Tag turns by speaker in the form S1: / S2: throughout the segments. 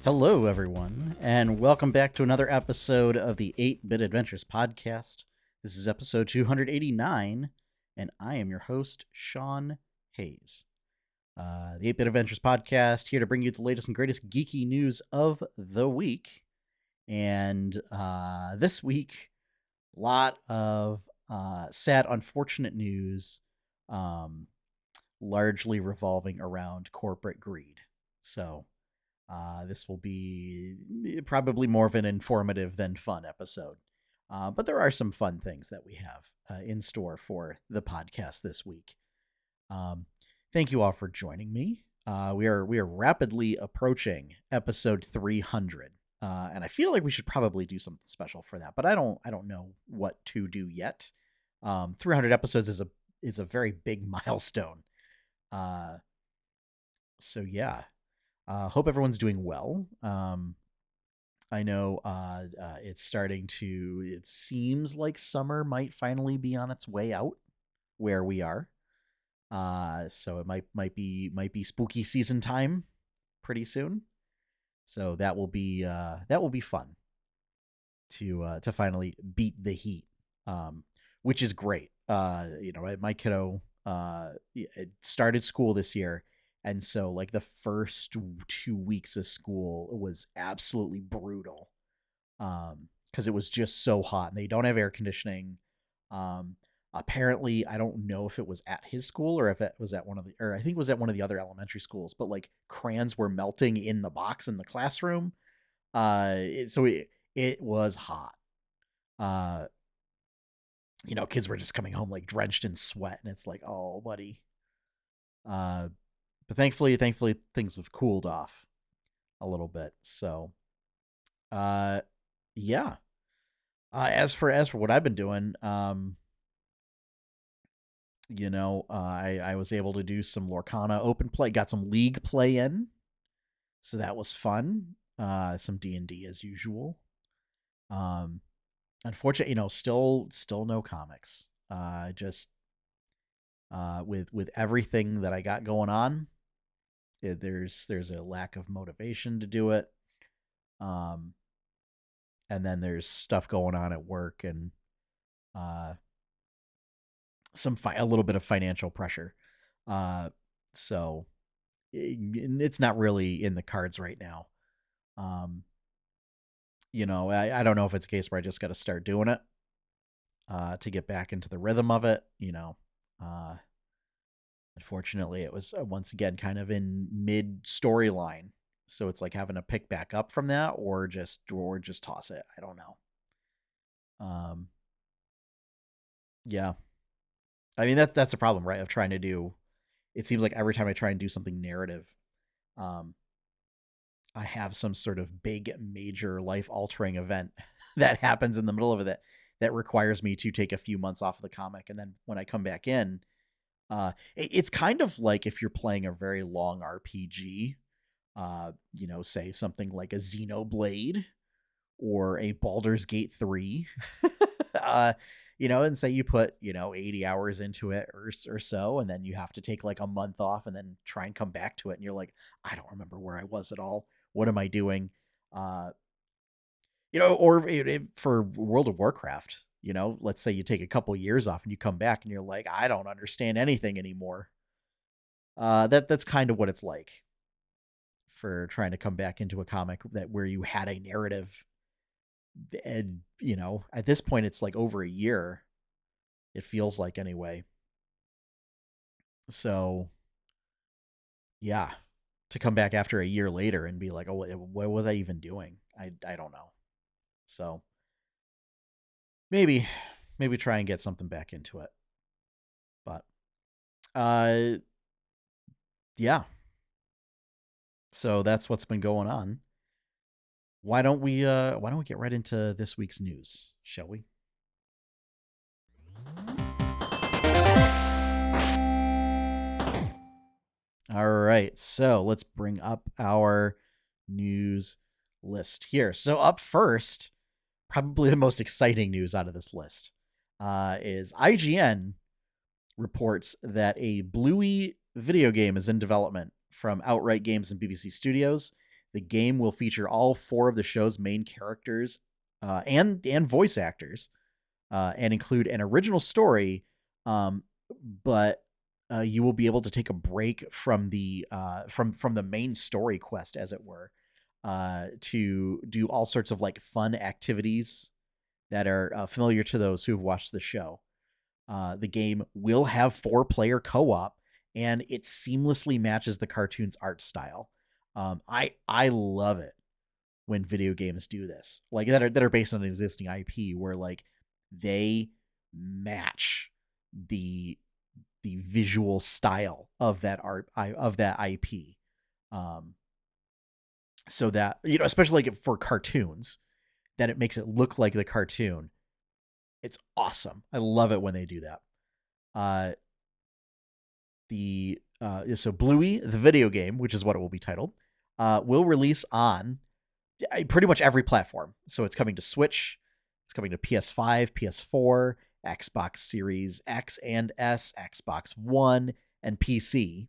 S1: Hello, everyone, and welcome back to another episode of the 8-Bit Adventures podcast. This is episode 289, and I am your host, Sean Hayes. The 8-Bit Adventures podcast, here to bring you the latest and greatest geeky news of the week. And this week, a lot of sad, unfortunate news, largely revolving around corporate greed. So this will be probably more of an informative than fun episode. But there are some fun things that we have in store for the podcast this week. Thank you all for joining me. We are rapidly approaching episode 300. And I feel like we should probably do something special for that, but I don't know what to do yet. 300 episodes is a very big milestone. So yeah. Hope everyone's doing well. I know it's starting to. It seems like summer might finally be on its way out where we are. So it might be spooky season time pretty soon. So that will be fun to finally beat the heat, which is great. My kiddo it started school this year. And so, like, the first 2 weeks of school was absolutely brutal because it was just so hot. And they don't have air conditioning. Apparently, I don't know if it was at his school or if it was at I think it was at one of the other elementary schools. But, like, crayons were melting in the box in the classroom. So it was hot. Kids were just coming home, like, drenched in sweat. And it's like, oh, buddy. But thankfully things have cooled off a little bit. So, yeah. As for what I've been doing, I was able to do some Lorcana open play, got some League play in, so that was fun. Some D&D as usual. Unfortunately, still no comics. Just with everything that I got going on. There's a lack of motivation to do it, and then there's stuff going on at work and a little bit of financial pressure, so it's not really in the cards right now. I don't know if it's a case where I just got to start doing it to get back into the rhythm of it. Unfortunately, it was once again kind of in mid storyline, so it's like having to pick back up from that or just toss it. I don't know. Yeah, I mean that's the problem, right? Of trying to do. It seems like every time I try and do something narrative, I have some sort of big, major, life altering event that happens in the middle of it that requires me to take a few months off of the comic, and then when I come back in. It's kind of like if you're playing a very long RPG, say something like a Xenoblade or a Baldur's Gate 3, and say you put, 80 hours into it or so, and then you have to take like a month off and then try and come back to it. And you're like, I don't remember where I was at all. What am I doing? Or for World of Warcraft, let's say you take a couple years off and you come back and you're like, I don't understand anything anymore. That's kind of what it's like for trying to come back into a comic where you had a narrative. And, at this point, it's like over a year. It feels like anyway. So, yeah, to come back after a year later and be like, oh, what was I even doing? I don't know. So maybe try and get something back into it. But yeah. So that's what's been going on. Why don't we get right into this week's news, shall we? All right. So let's bring up our news list here. So up first, probably the most exciting news out of this list, is IGN reports that a Bluey video game is in development from Outright Games and BBC Studios. The game will feature all 4 of the show's main characters and voice actors, and include an original story, but you will be able to take a break from the main story quest, as it were, to do all sorts of like fun activities that are familiar to those who have watched the show. The game will have 4-player co-op, and it seamlessly matches the cartoon's art style. I love it when video games do this, like that are based on an existing IP, where like they match the visual style of that IP, so that, you know, especially like for cartoons, that it makes it look like the cartoon. It's awesome. I love it when they do that. So Bluey, the video game, which is what it will be titled, will release on pretty much every platform. So it's coming to Switch, it's coming to PS5, PS4, Xbox Series X and S, Xbox One, and PC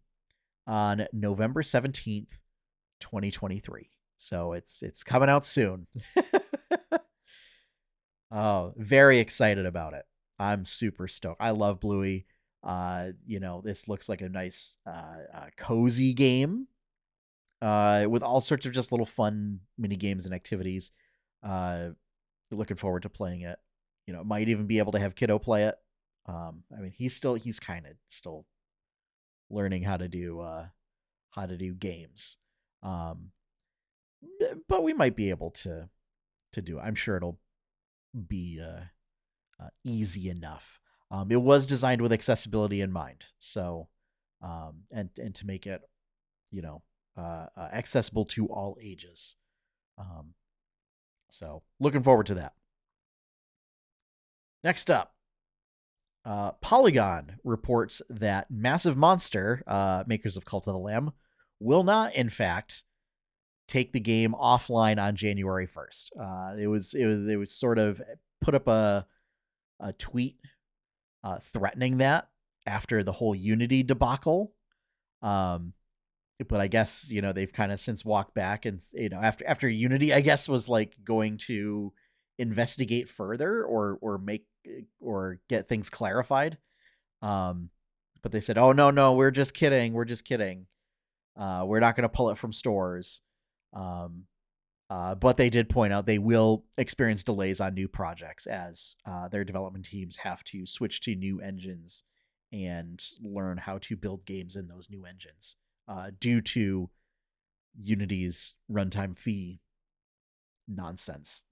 S1: on November 17th, 2023. So it's coming out soon. Oh, very excited about it. I'm super stoked. I love Bluey. You know, this looks like a nice cozy game with all sorts of just little fun mini games and activities. Looking forward to playing it. You know, might even be able to have kiddo play it. I mean, he's kind of still learning how to do games. But we might be able to do it. I'm sure it'll be easy enough. It was designed with accessibility in mind, so and to make it, you know, accessible to all ages. So looking forward to that. Next up, Polygon reports that Massive Monster, makers of Cult of the Lamb, will not, in fact, take the game offline on January 1st. It was sort of put up a tweet threatening that after the whole Unity debacle. But I guess, you know, they've kind of since walked back, and, you know, after Unity, I guess, was like going to investigate further or get things clarified. But they said, "Oh, no, we're just kidding. We're not going to pull it from stores." But they did point out they will experience delays on new projects as their development teams have to switch to new engines and learn how to build games in those new engines, due to Unity's runtime fee nonsense.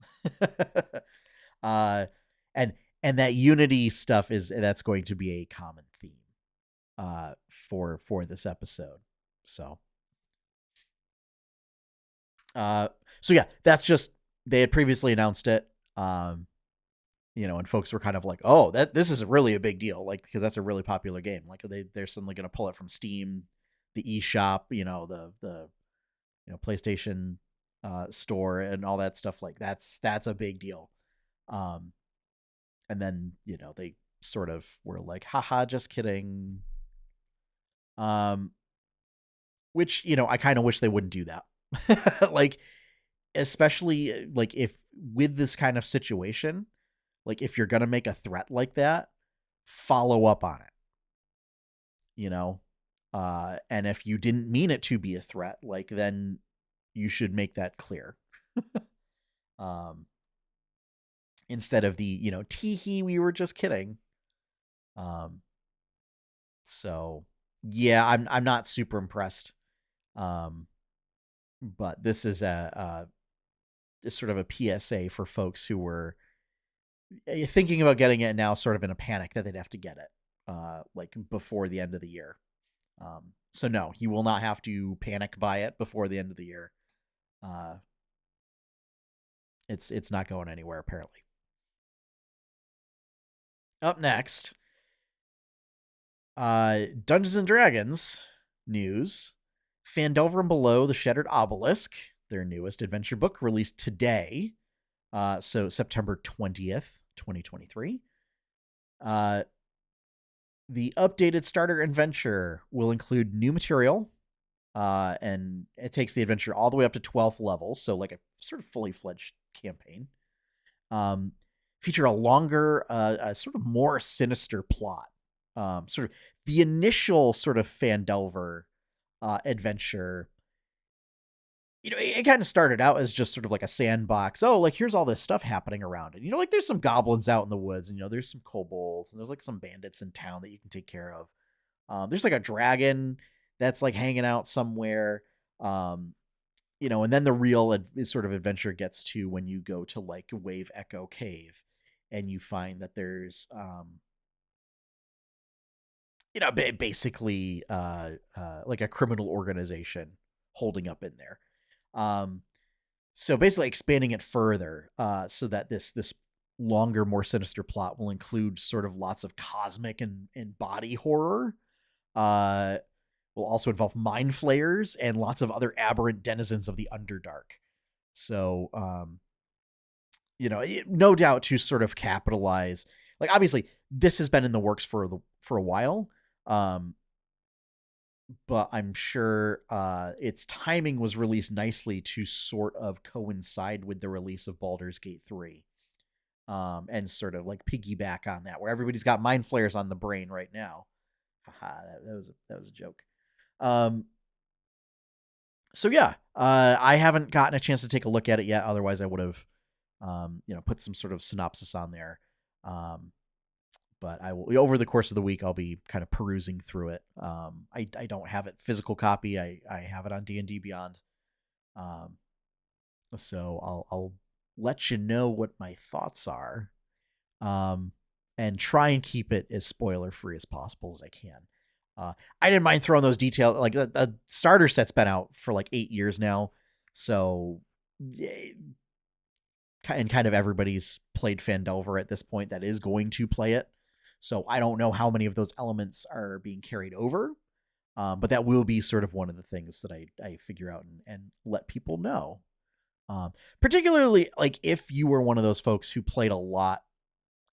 S1: uh, and that Unity stuff that's going to be a common theme for this episode. So yeah, that's just, they had previously announced it. You know, and folks were kind of like, "Oh, this is really a big deal," like, because that's a really popular game. Like, they're suddenly going to pull it from Steam, the eShop, you know, the PlayStation store, and all that stuff. Like, that's a big deal. And then, you know, they sort of were like, "Haha, just kidding." Which, you know, I kind of wish they wouldn't do that. Like, especially like if with this kind of situation, like if you're gonna make a threat like that, follow up on it, you know. And if you didn't mean it to be a threat, like, then you should make that clear. Instead of the, you know, tee-hee, we were just kidding. So yeah, I'm not super impressed. But this is a sort of a PSA for folks who were thinking about getting it, now sort of in a panic that they'd have to get it like before the end of the year. So no, you will not have to panic buy it before the end of the year. It's not going anywhere, apparently. Up next, Dungeons and Dragons news. Phandelver and Below, the Shattered Obelisk, their newest adventure book, released today. So September 20th, 2023. The updated starter adventure will include new material, and it takes the adventure all the way up to 12th level, so like a sort of fully fledged campaign. Um, Feature a longer, a sort of more sinister plot. Sort of the initial sort of Phandelver adventure. It kind of started out as just sort of like a sandbox. Oh, like here's all this stuff happening around it. Like there's some goblins out in the woods, and there's some kobolds, and there's like some bandits in town that you can take care of. There's like a dragon that's like hanging out somewhere. And then the real sort of adventure gets to when you go to like Wave Echo Cave, and you find that there's basically like a criminal organization holding up in there. So basically expanding it further, so that this longer, more sinister plot will include sort of lots of cosmic and body horror. Will also involve mind flayers and lots of other aberrant denizens of the Underdark. So, no doubt to sort of capitalize. Like obviously, this has been in the works for a while, but I'm sure its timing was released nicely to sort of coincide with the release of Baldur's Gate 3. And sort of like piggyback on that, where everybody's got mind flayers on the brain right now. Haha, that was a joke. So yeah, I haven't gotten a chance to take a look at it yet. Otherwise, I would have, put some sort of synopsis on there. But I will, over the course of the week, I'll be kind of perusing through it. I don't have it physical copy. I have it on D&D Beyond. So I'll let you know what my thoughts are. And try and keep it as spoiler free as possible as I can. I didn't mind throwing those details. Like the starter set's been out for like 8 years now, so and kind of everybody's played Phandelver at this point that is going to play it. So I don't know how many of those elements are being carried over, but that will be sort of one of the things that I figure out and let people know. Particularly like if you were one of those folks who played a lot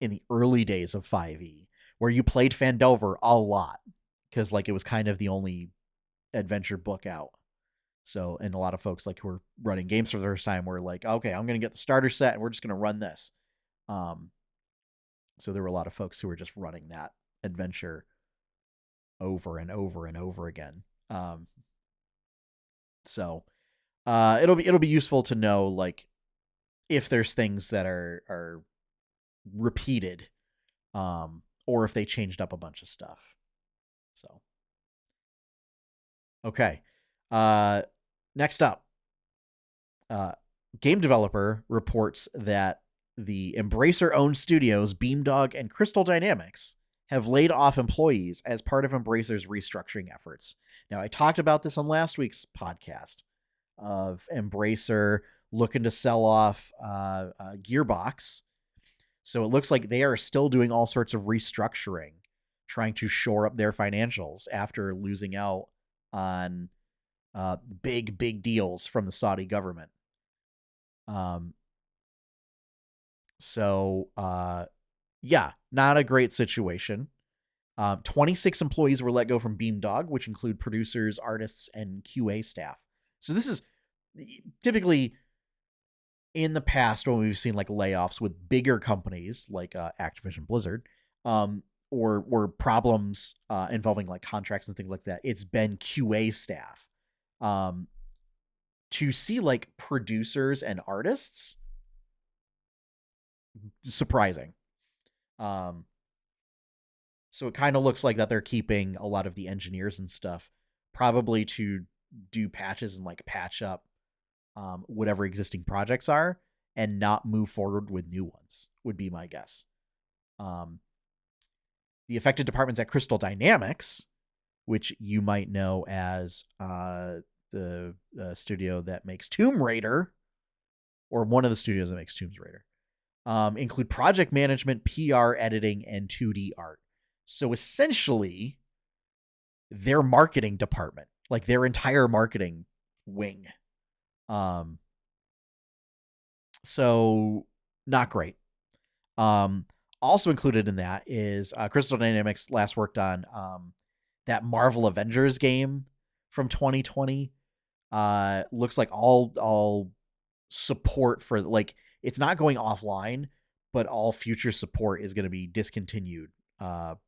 S1: in the early days of 5e, where you played Phandelver a lot, because like it was kind of the only adventure book out. So, and a lot of folks like who were running games for the first time were like, okay, I'm going to get the starter set and we're just going to run this. So there were a lot of folks who were just running that adventure over and over and over again. So it'll be useful to know like if there's things that are repeated, or if they changed up a bunch of stuff. So, okay. Next up, game developer reports that the Embracer-owned studios Beamdog and Crystal Dynamics have laid off employees as part of Embracer's restructuring efforts. Now, I talked about this on last week's podcast of Embracer looking to sell off Gearbox. So it looks like they are still doing all sorts of restructuring, trying to shore up their financials after losing out on big deals from the Saudi government. So yeah, not a great situation. 26 employees were let go from Beamdog, which include producers, artists, and QA staff. So this is typically in the past when we've seen like layoffs with bigger companies like Activision Blizzard, or problems involving like contracts and things like that. It's been QA staff. To see like producers and artists, surprising. So it kind of looks like that they're keeping a lot of the engineers and stuff, probably to do patches and like patch up whatever existing projects are and not move forward with new ones, would be my guess. The affected departments at Crystal Dynamics, which you might know as the studio that makes Tomb Raider, or one of the studios that makes Tomb Raider, include project management, PR, editing, and 2D art. So essentially, their marketing department, like their entire marketing wing. So not great. Also included in that is Crystal Dynamics last worked on that Marvel Avengers game from 2020. Looks like all support for, like, it's not going offline, but all future support is going to be discontinued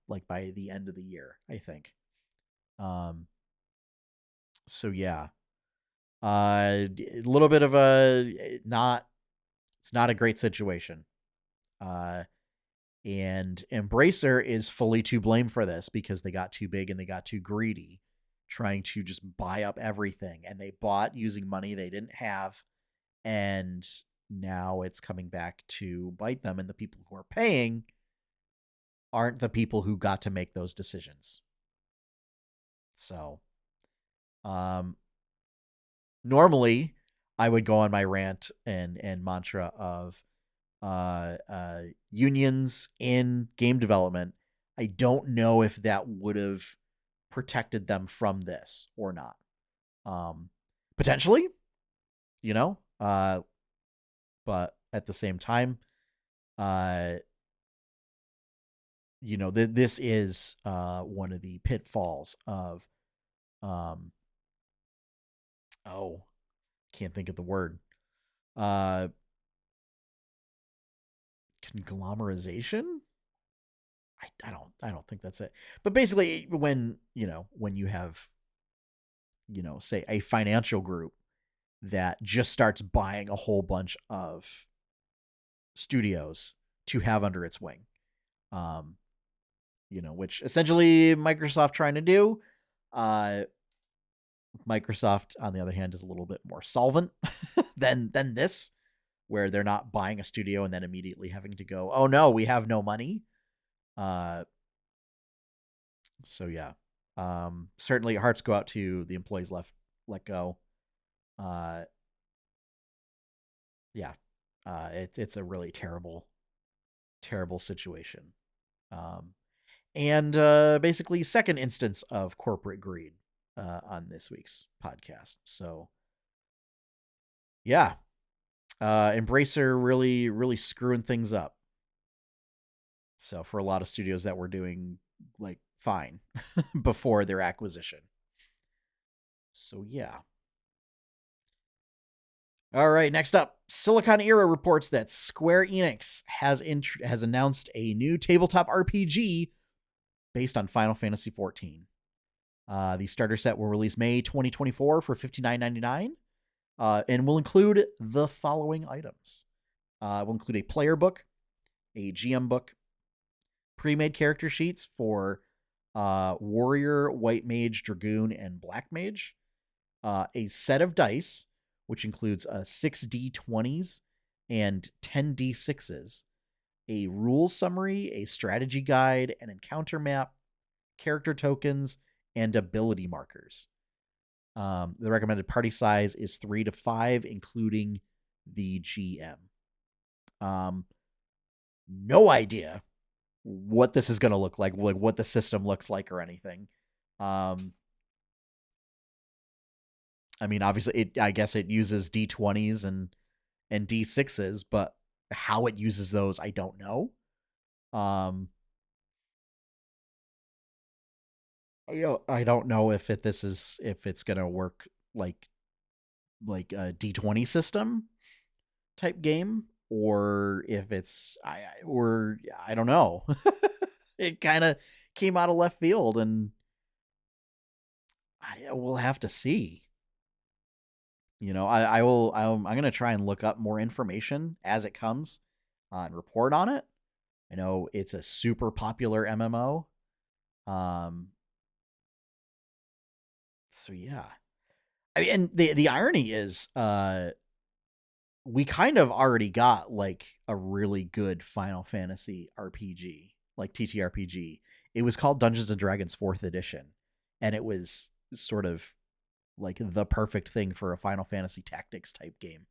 S1: like by the end of the year, I think. Um so yeah. A little bit of a not it's not a great situation. Uh and Embracer is fully to blame for this because they got too big and they got too greedy, trying to just buy up everything, and they bought using money they didn't have, and now it's coming back to bite them, and the people who are paying aren't the people who got to make those decisions. So um normally I would go on my rant and mantra of unions in game development. I don't know if that would have protected them from this or not. Potentially, you know, but at the same time, uh, this is one of the pitfalls of, um, oh, can't think of the word, uh, conglomerization. I don't think that's it. But basically, when you have, say a financial group that just starts buying a whole bunch of studios to have under its wing, um, which essentially Microsoft trying to do. Uh, Microsoft, on the other hand, is a little bit more solvent than this, where they're not buying a studio and then immediately having to go, oh no, we have no money. Uh, so yeah, certainly hearts go out to the employees let go. Uh, yeah, it's a really terrible situation. Um, and basically, second instance of corporate greed on this week's podcast. So yeah, Embracer really screwing things up. So for a lot of studios that were doing like fine before their acquisition. So yeah. All right, next up, Silicon Era reports that Square Enix has announced a new tabletop RPG based on Final Fantasy XIV. The starter set will release May 2024 for $59.99, and will include the following items. It will include a player book, a GM book, pre-made character sheets for Warrior, White Mage, Dragoon, and Black Mage, a set of dice, which includes 6d20s and 10d6s, a rule summary, a strategy guide, an encounter map, character tokens, and ability markers. The recommended party size is 3 to 5, including the GM. No idea what this is going to look like what the system looks like or anything. I mean, obviously, I guess it uses D20s and D6s, but how it uses those, I don't know. I don't know if it's gonna work like a D20 system type game, or if it's I don't know. It kind of came out of left field, and we'll have to see. I'm gonna try and look up more information as it comes and report on it. I know it's a super popular MMO. So yeah. I mean, and the irony is, we kind of already got like a really good Final Fantasy RPG, like TTRPG. It was called Dungeons and Dragons 4th Edition, and it was sort of like the perfect thing for a Final Fantasy Tactics type game.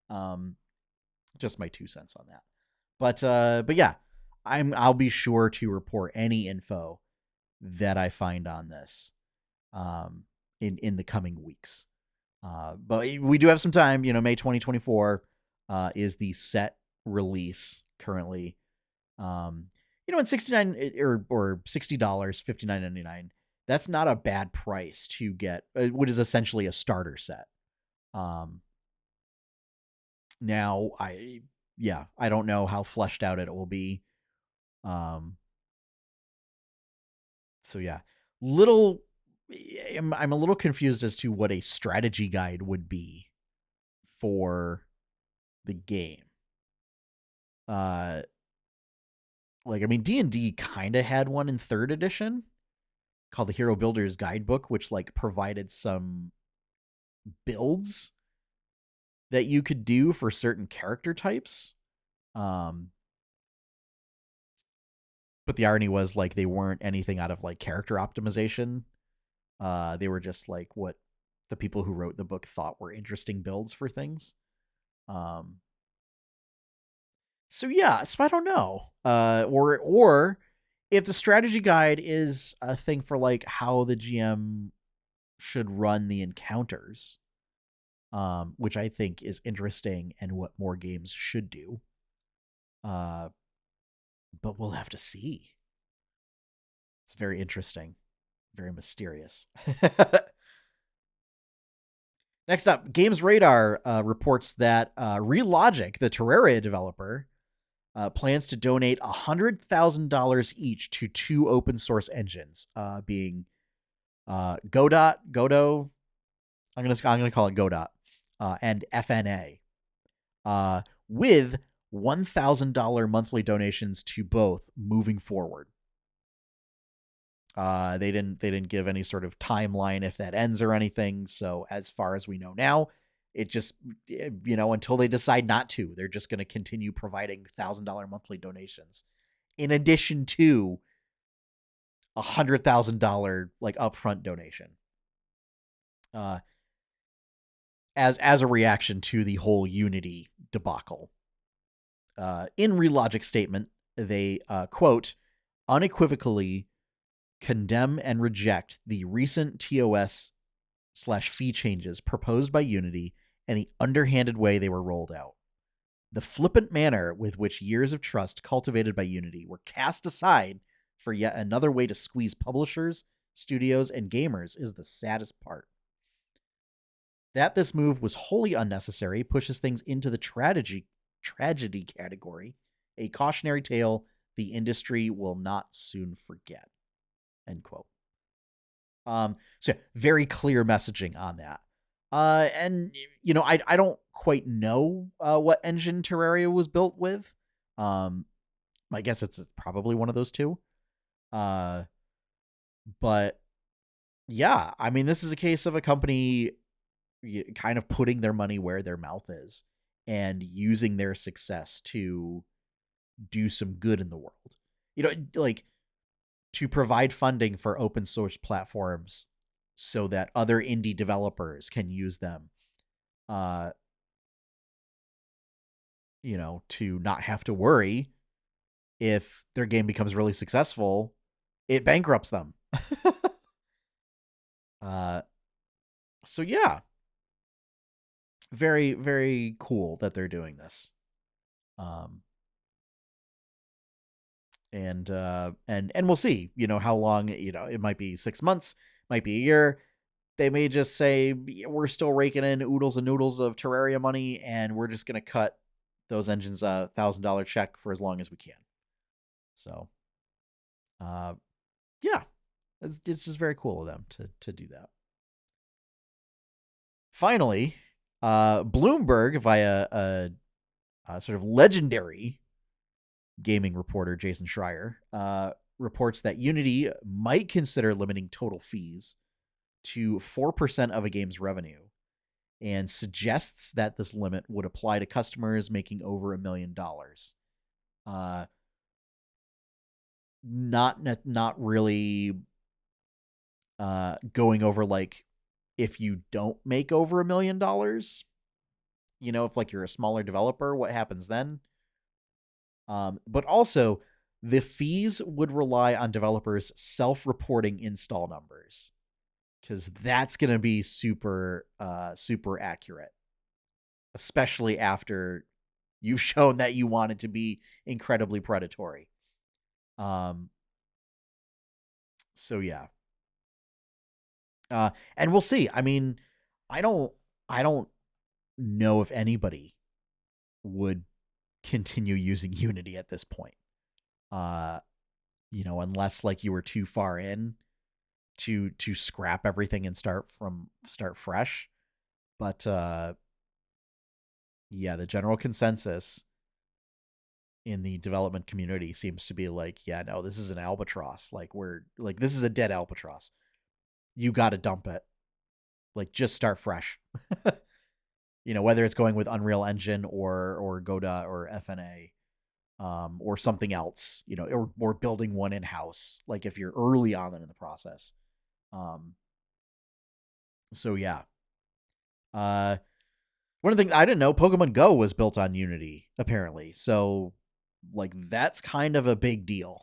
S1: Um, just my 2 cents on that. But yeah, I'll be sure to report any info that I find on this in the coming weeks. But we do have some time. May 2024 is the set release currently. And $69 or $60, $59.99 that's not a bad price to get what is essentially a starter set. Um, Now, I don't know how fleshed out it will be. Um, so yeah, little, I'm a little confused as to what a strategy guide would be for the game. Uh, like I mean, D&D kind of had one in third edition called the Hero Builder's Guidebook, which like provided some builds that you could do for certain character types. Um, but the irony was like they weren't anything out of like character optimization. They were just like what the people who wrote the book thought were interesting builds for things. Um, so yeah, so I don't know. Or if the strategy guide is a thing for like how the GM should run the encounters, which I think is interesting and what more games should do. Uh, but we'll have to see. It's very interesting, very mysterious. Next up, Games Radar reports that Relogic, the Terraria developer, plans to donate $100,000 each to two open source engines, being Godot. I'm gonna call it Godot, and FNA, with $1,000 monthly donations to both moving forward. They didn't give any sort of timeline if that ends or anything. So as far as we know now, it just until they decide not to, they're just going to continue providing $1,000 monthly donations, in addition to $100,000 like upfront donation. Uh, as a reaction to the whole Unity debacle. In Relogic's statement, they quote unequivocally condemn and reject the recent TOS/fee changes proposed by Unity and the underhanded way they were rolled out. The flippant manner with which years of trust cultivated by Unity were cast aside for yet another way to squeeze publishers, studios, and gamers is the saddest part. That this move was wholly unnecessary pushes things into the tragedy category, a cautionary tale the industry will not soon forget. End quote. So yeah, very clear messaging on that. And I don't quite know what engine Terraria was built with. I guess it's probably one of those two. Uh, but yeah, I mean, this is a case of a company kind of putting their money where their mouth is and using their success to do some good in the world. Like to provide funding for open source platforms so that other indie developers can use them. Uh, to not have to worry if their game becomes really successful, it bankrupts them. uh, so yeah, very, very cool that they're doing this. Um, and we'll see, how long, it might be 6 months, might be a year. They may just say, we're still raking in oodles and noodles of Terraria money, and we're just going to cut those engines a $1,000 check for as long as we can. So, yeah, it's just very cool of them to do that. Finally, Bloomberg, via a sort of legendary gaming reporter, Jason Schreier, reports that Unity might consider limiting total fees to 4% of a game's revenue, and suggests that this limit would apply to customers making over $1 million. Not really going over like if you don't make over $1 million, if like you're a smaller developer, what happens then? But also the fees would rely on developers self-reporting install numbers, because that's going to be super accurate, especially after you've shown that you want it to be incredibly predatory. So yeah, And we'll see. I mean, I don't I don't know if anybody would continue using Unity at this point. Uh, unless like you were too far in to scrap everything and start fresh. But yeah, the general consensus in the development community seems to be like, yeah, no, this is an albatross. Like this is a dead albatross. You got to dump it. Like just start fresh. Whether it's going with Unreal Engine or Godot or FNA, or something else, or building one in house. Like if you're early on in the process. So yeah. Uh, One of the things I didn't know, Pokemon Go was built on Unity apparently. So like that's kind of a big deal.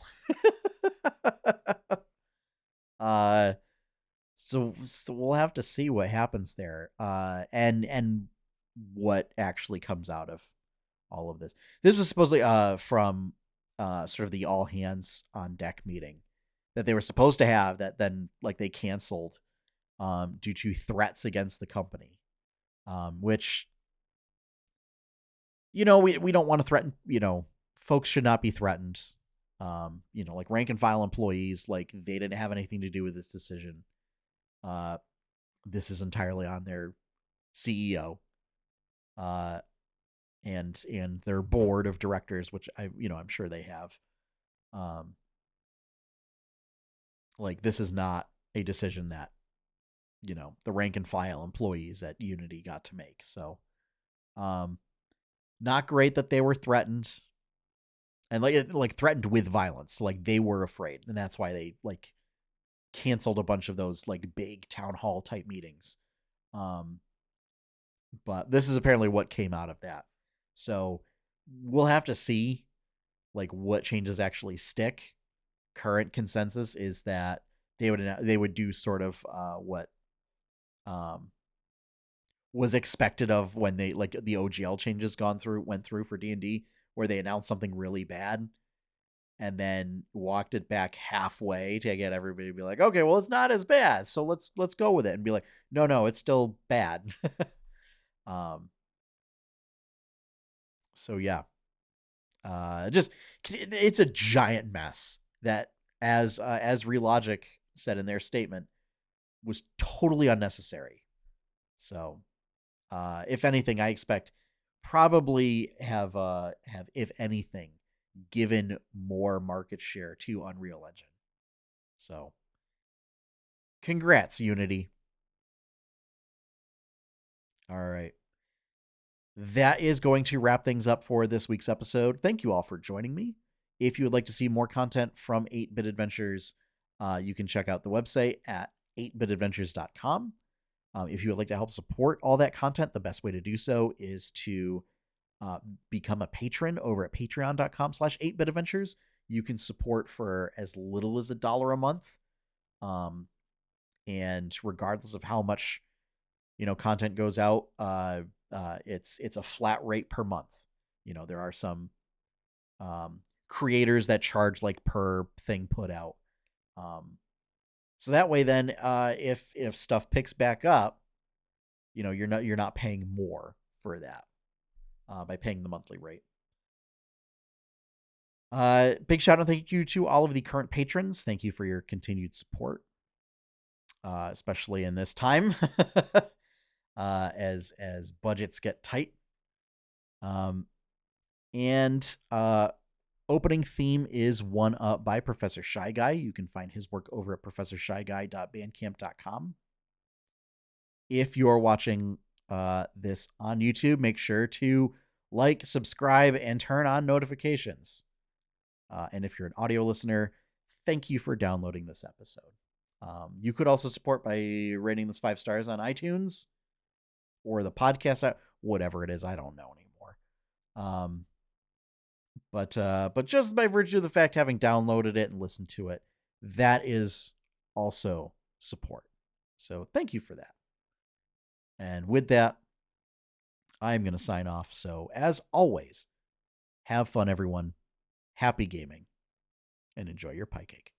S1: uh, so we'll have to see what happens there. And what actually comes out of all of this. This was supposedly from sort of the all hands on deck meeting that they were supposed to have that then like they canceled due to threats against the company. Which we don't want to threaten, folks should not be threatened. Like rank and file employees, like they didn't have anything to do with this decision. This is entirely on their CEO. And their board of directors, which I'm sure they have. Like this is not a decision that the rank and file employees at Unity got to make. So, not great that they were threatened, and like threatened with violence. Like they were afraid, and that's why they like canceled a bunch of those like big town hall type meetings. But this is apparently what came out of that. So we'll have to see like what changes actually stick. Current consensus is that they would do sort of what was expected of when they like the OGL changes went through for D&D, where they announced something really bad and then walked it back halfway to get everybody to be like, okay, well it's not as bad, so let's go with it, and be like, no, it's still bad. um so yeah, just it's a giant mess that, as Relogic said in their statement, was totally unnecessary. So if anything, I expect probably have if anything given more market share to Unreal Engine. So congrats, Unity. All right. That is going to wrap things up for this week's episode. Thank you all for joining me. If you would like to see more content from 8-Bit Adventures, you can check out the website at 8bitadventures.com. If you would like to help support all that content, the best way to do so is to become a patron over at patreon.com/8bitadventures. You can support for as little as $1 a month. And regardless of how much, content goes out, it's a flat rate per month. There are some creators that charge like per thing put out. So that way, then, if stuff picks back up, you're not paying more for that by paying the monthly rate. Big shout out, thank you to all of the current patrons. Thank you for your continued support, especially in this time, as budgets get tight. And opening theme is One Up by Professor Shy Guy. You can find his work over at professorshyguy.bandcamp.com. If you're watching this on YouTube, make sure to like, subscribe, and turn on notifications. And if you're an audio listener, thank you for downloading this episode. You could also support by rating this 5 stars on iTunes or the podcast app, whatever it is. I don't know anymore. But just by virtue of the fact having downloaded it and listened to it, that is also support. So thank you for that. And with that, I'm going to sign off. So as always, have fun, everyone. Happy gaming, and enjoy your pie cake.